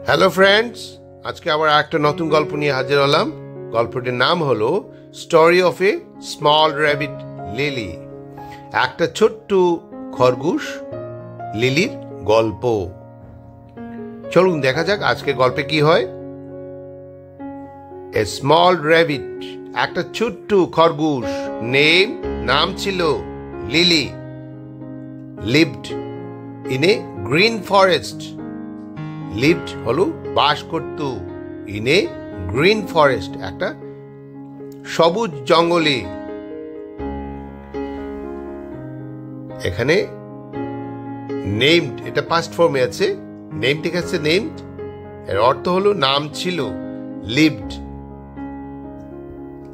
Hello friends, আজকে আবার একটা নতুন গল্প নিয়ে হাজির হলাম। গল্পটির নাম হলো story of a small rabbit lily. একটা ছোট্ট খরগোশ লিলির গল্প। চলুন দেখা যাক আজকে গল্পে কি হয়। এ স্মল র্যাবিট, একটা ছোট্ট খরগোশ, নাম ছিল lily, lived in a green forest. Lived হলো বাস করত, ইন এ গ্রিন ফরেস্ট একটা সবুজ জঙ্গলে। এখানে নেমড, এটা পাস্ট ফর্মে আছে। নেম ঠিক আছে, নেমড এর অর্থ হলো নাম ছিল। লিভড,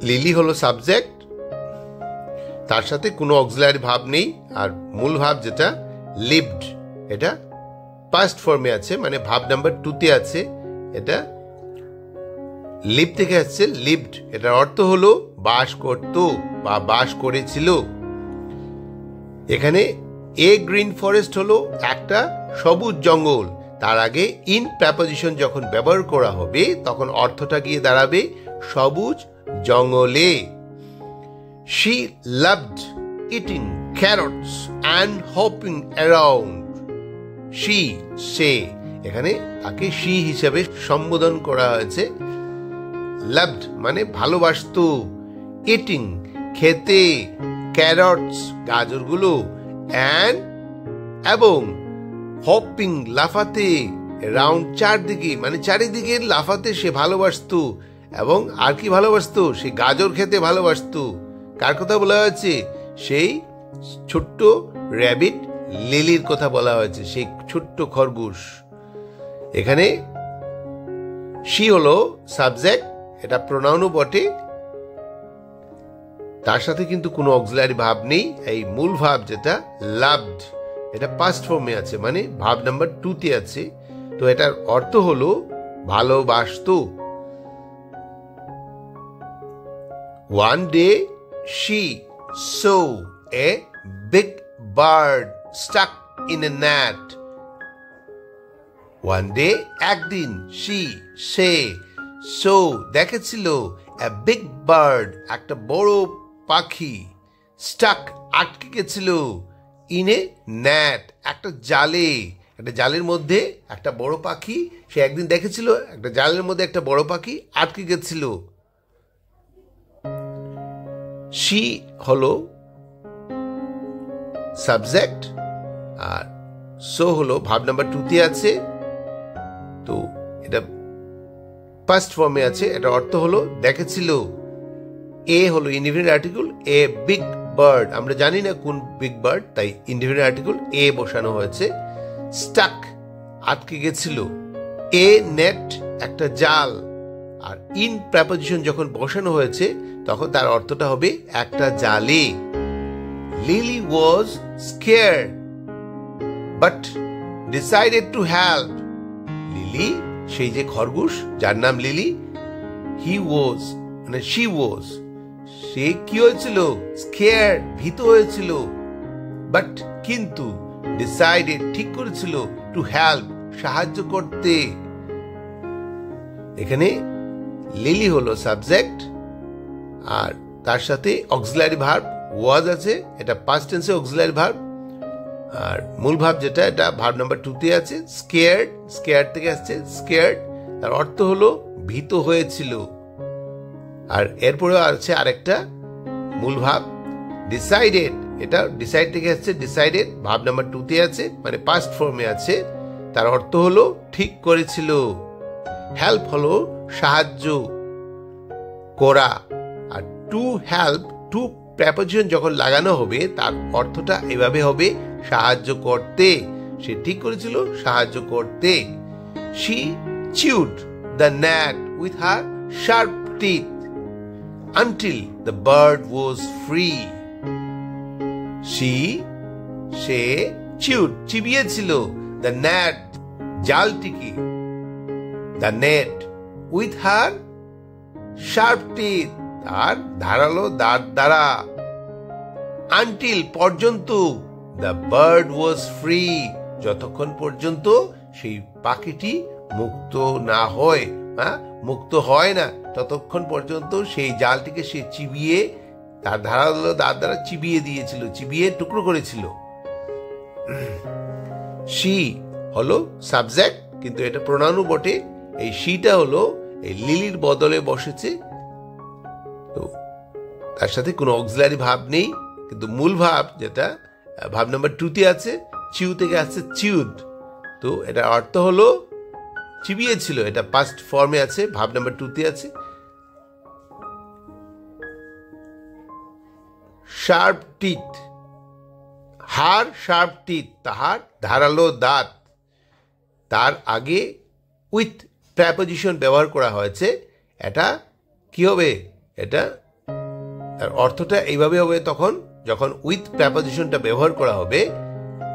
লিলি হলো সাবজেক্ট, তার সাথে কোনো অক্সিলারি ভাব নেই। আর মূল ভাব যেটা লিভড, এটা পাস্ট ফর্মে আছে, মানে ভাব নাম্বার 2 আছে। এটা লিভ থেকে আসছে, লিভড, এটার অর্থ হলো বাস করত বা বাস করেছিল। এখানে এ গ্রিন ফরেস্ট হলো একটা সবুজ জঙ্গল। তার আগে ইন প্রেপোজিশন যখন ব্যবহার করা হবে তখন অর্থটা গিয়ে দাঁড়াবে সবুজ জঙ্গলে। She loved eating carrots and hopping around. She, সে, এখানে তাকে শি হিসেবে সম্বোধন করা হয়েছে। লাভড মানে ভালোবাসত, ইটিং খেতে, ক্যারটস গাজরগুলো, অ্যান্ড এবং হপিং লাফাতে, রাউন্ড চারদিকে মানে চারিদিকে লাফাতে সে ভালোবাসত। এবং আর কি ভালোবাসত? সে গাজর খেতে ভালোবাসত। কার কথা বলা হয়েছে? সেই ছোট্ট র্যাবিট লিলির কথা বলা হয়েছে, সেই ছোট্ট খরগোশ। এখানে শি হলো সাবজেক্ট, এটা প্রোনাউনও বটে, তার সাথে কিন্তু কোনো অক্সিলারি ভাব নেই। এই মূল ভাব যেটা লাভড, এটা পাস্ট ফর্মে আছে, মানে ভাব নাম্বার 2 আছে। তো এটার অর্থ হলো ভালোবাসত। One day she so a big bird stuck in a net. One day, একদিন, সে দেখেছিল a big bird, একটা বড় পাখি, stuck, আটকে গেছিল, in a net, একটা জালে। একটা জালের মধ্যে একটা বড় পাখি, সে একদিন দেখেছিল একটা জালের মধ্যে একটা বড় পাখি আটকে গেছিল। she হলো সাবজেক্ট, আর সো হলো ভাব নাম্বার 2 আছে। তো এটা পাস্ট ফর্মে আছে, এটা অর্থ হলো দেখেছিল। এ হলো indefinite article, a big bird, আমরা জানি না কোন বিগ বার্ড, তাই ইনডিফিনিট আর্টিকেল এ বসানো হয়েছে। স্টাক, আটকে গেছিল। এ নেট, একটা জাল। আর ইন প্রেপোজিশন যখন বসানো হয়েছে তখন তার অর্থটা হবে একটা জালে। Lily was scared but decided to help. Lily, সেই যে খরগোশ যার নাম লিলি, she was, সে কি হয়েছিল? scared, ভীত হয়েছিল, but কিন্তু decided, ঠিক করেছিল, to help, সাহায্য করতে। এখানে লিলি হলো সাবজেক্ট, আর তার সাথে অক্সিলারি ভার্ব was আছে, এটা পাস্ট টেন্সে অক্সিলারি ভার্ব। আর মূল ভাব যেটা, এটা ভাব নাম্বার 2 আছে। স্কেয়ার্ড থেকে আসছে, স্কেয়ার্ড, তার অর্থ হলো ভীত হয়েছিল। আর এরপরে আছে আরেকটা মূল ভাব ডিসাইডেড, এটা ডিসাইড থেকে আসছে, ডিসাইডেড, ভাব নাম্বার 2 আছে, মানে পাস্ট ফর্মে আছে, তার অর্থ হলো ঠিক করেছিল। হেল্প হলো সাহায্য করা। আর টু হেল্প, টু প্রেপোজিশন যখন লাগানো হবে তার অর্থটা এভাবে হবে সাহায্য করতে। সে ঠিক করেছিল সাহায্য করতে। She chewed the net with her sharp teeth until the bird was free. সে চিউড, চিবিয়েছিল, দ্য ন্যাট, জালটিকে, the net, with her sharp teeth, আর ধারালো দাঁত দ্বারা, আনটিল পর্যন্ত, দ্য বার্ড ওয়াজ ফ্রি, যতক্ষণ পর্যন্ত সেই পাখিটি মুক্ত না হয়, মুক্ত হয় না, ততক্ষণ পর্যন্ত সেই জালটিকে সে চিবিয়ে, তার ধারালো দাঁত দ্বারা চিবিয়ে দিয়েছিল, চিবিয়ে টুকরো করেছিল। শি হলো সাবজেক্ট, কিন্তু এটা প্রোনাউনও বটে। এই শিটা হলো এই লিলির বদলে বসেছে, তো তার সাথে কোনো অক্সিলারি ভাব নেই, কিন্তু মূল ভাব যেটা ভাব নাম্বার 2-তে আছে, চিউ থেকে আসছে চিউড, তো এটা অর্থ হলো চিবিয়েছিল, এটা পাস্ট ফর্মে আছে, ভাব নাম্বার 2-তে আছে। শার্প টিথ, হার শার্প টিথ, তাহার ধারালো দাঁত, তার আগে উইথ প্রেপোজিশন ব্যবহার করা হয়েছে। এটা কি হবে? এটা তার অর্থটা এইভাবে হবে তখন যখন উইথ প্রেপোজিশনটা ব্যবহার করা হবে,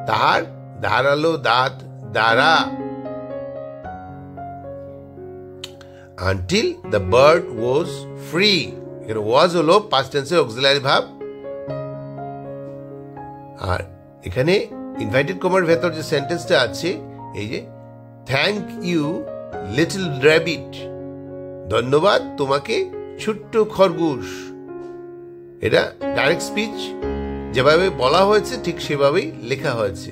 তাহার ধারালো দাঁত দ্বারা। Until the bird was free, এখানে ওয়াজ হলো পাস্ট টেন্সের অক্সিলারি ভাব। আর এখানে ইনভাইটেড কমার ভেতর যে সেন্টেন্সটা আছে, এই যে থ্যাংক ইউ লিটল র্যাবিট, ধন্যবাদ তোমাকে ছোট্ট খরগোশ, এটা ডাইরেক্ট স্পিচ, যেভাবে বলা হয়েছে ঠিক সেভাবেই লেখা হয়েছে।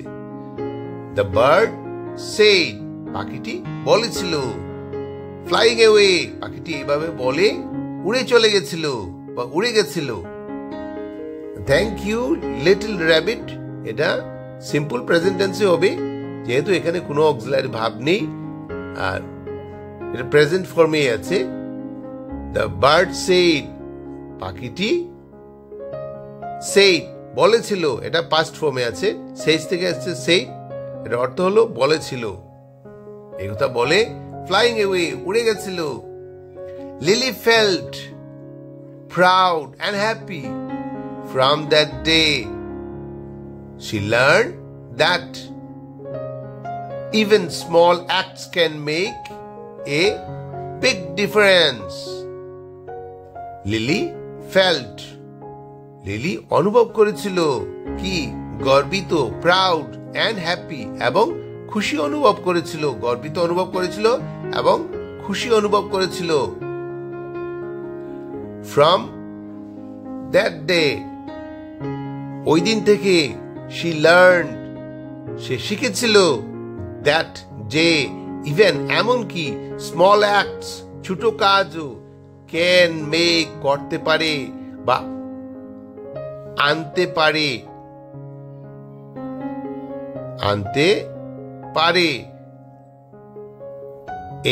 দ্য বার্ড সেড, পাখিটি বলেছিল। ফ্লাইং অ্যাওয়ে, পাখিটি এইভাবে বলে উড়ে চলে গেছিল বা উড়ে গেছিল। থ্যাংক ইউ লিটল র্যাবিট, এটা সিম্পল প্রেজেন্ট টেন্সে হবে, যেহেতু এখানে কোনো অক্সিলারি ভাব নেই আর এটা প্রেজেন্ট ফর্মে আছে। দ্য বার্ড সেড, পাখিটি সেইড বলেছিল, এটা পাস্ট ফর্মে আছে, সেইজ থেকে আসছে সেইড, এটা অর্থ হলো বলেছিল। এই কথা বলে ফ্লাইং অ্যাওয়ে উড়ে গেছিল। Lily felt proud and happy from that day she learned that even small acts can make a big difference. Lily felt, lily অনুভব করেছিল কি? গর্বিত, প্রাউড অ্যান্ড হ্যাপি, এবং খুশি অনুভব করেছিল। গর্বিত অনুভব করেছিল এবং খুশি অনুভব করেছিল। ফ্রম দ্যাট ডে, ওই দিন থেকে, she learned, সে শিখেছিল, that যে ইভেন এমনকি স্মল অ্যাক্টস, ছোট কাজও, ক্যান মেক করতে পারে বা আনতে পারে,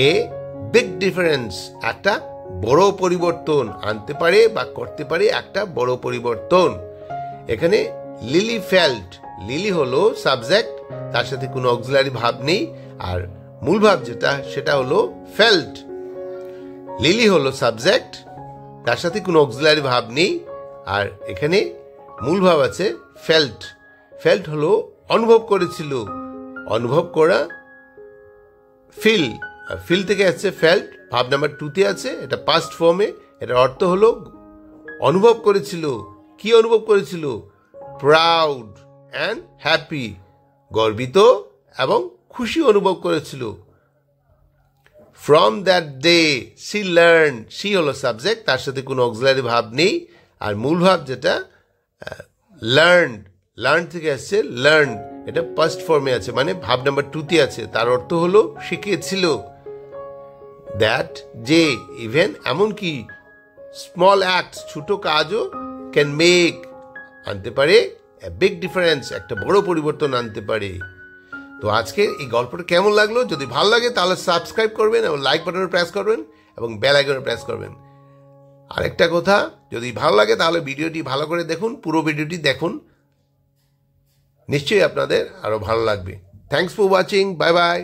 এ বিগ ডিফারেন্স, একটা বড় পরিবর্তন, আনতে পারে বা করতে পারে একটা বড় পরিবর্তন। এখানে লিলি ফেল্ট, লিলি হলো সাবজেক্ট, তার সাথে কোনো অক্সিলারি ভাব নেই, আর মূল ভাব যেটা সেটা হলো ফেল্ট। লিলি হলো সাবজেক্ট, তার সাথে কোনো অক্সিলারি ভাব নেই, আর এখানে মূল ভাব আছে ফেল্ট। ফেল্ট হলো অনুভব করেছিল, অনুভব করা, ফিল, ফিল থেকে আসছে ফেল্ট, ভাব নাম্বার 2-তে আছে, এটা পাস্ট ফর্মে, এটার অর্থ হলো অনুভব করেছিল। কি অনুভব করেছিল? প্রাউড অ্যান্ড হ্যাপি, গর্বিত এবং খুশি অনুভব করেছিল। From that day she learn, she হলো সাবজেক্ট, তার সাথে কোনো অক্সিলারি ভাব নেই, আর মূল ভাব যেটা লার্ন, লার্ন থেকে আসছে লার্ন, এটা পাস্ট ফর্মে আছে, মানে ভাব নাম্বার 2-তে আছে, তার অর্থ হলো শিখেছিল। দ্যাট যে ইভেন এমনকি স্মল অ্যাক্টস, ছোট কাজও, ক্যান মেক আনতে পারে, বিগ ডিফারেন্স একটা বড় পরিবর্তন আনতে পারে। তো আজকের এই গল্পটা কেমন লাগলো? যদি ভালো লাগে তাহলে সাবস্ক্রাইব করবেন এবং লাইক বাটনে প্রেস করবেন এবং বেল আইকনে প্রেস করবেন। আরেকটা কথা, যদি ভালো লাগে তাহলে ভিডিওটি ভালো করে দেখুন, পুরো ভিডিওটি দেখুন, নিশ্চয়ই আপনাদের আরো ভালো লাগবে। Thanks for watching, bye bye.